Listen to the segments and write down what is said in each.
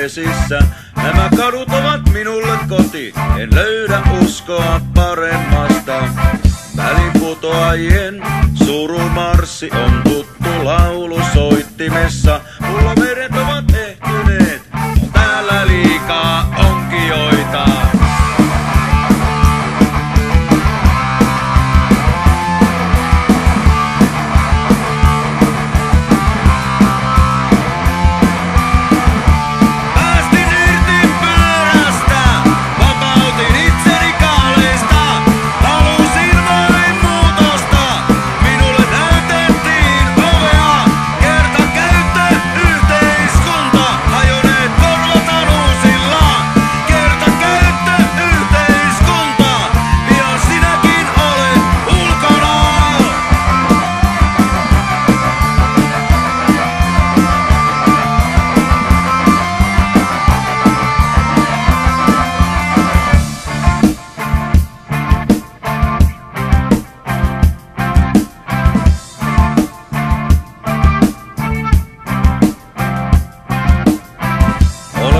vesissä. Nämä kadut ovat minulle koti, en löydä uskoa paremmasta. Väliinputoajien surumarssi on tuttu laulu soittimessa. Pulloveret ovat ehtyneet, on täällä liikaa onkijoita.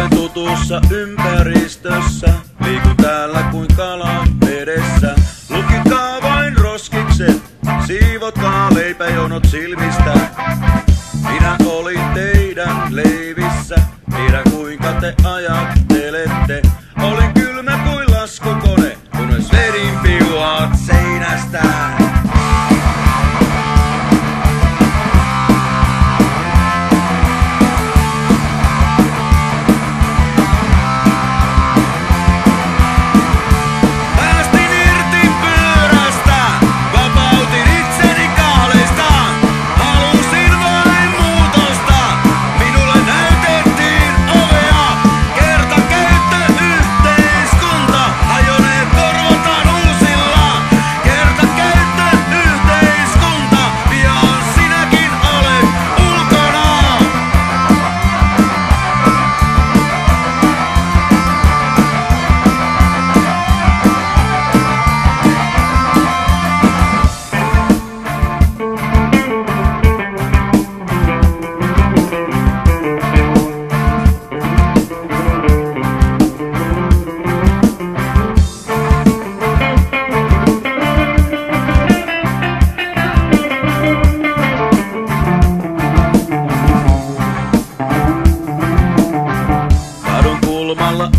Tutussa ympäristössä, liikun täällä kuin kala vedessä. Lukitkaa vain roskikset, siivotkaa leipäjonot silmistä. Minä olin teidän leivissä, tiedän kuinka te ajattelette. Olin kylmä kuin laskukone, kunnes vedin piuhat seinästä.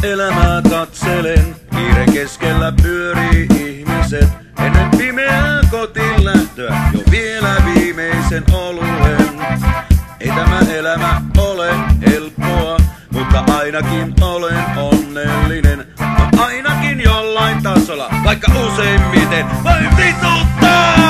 Elämää katselen, kiireen keskellä pyörii ihmiset. Ennen pimeää kotiin lähtöä, jo vielä viimeisen oluen. Ei tämä elämä ole helppoa, mutta ainakin olen onnellinen. No ainakin jollain tasolla, vaikka useimmiten vain vituttaa!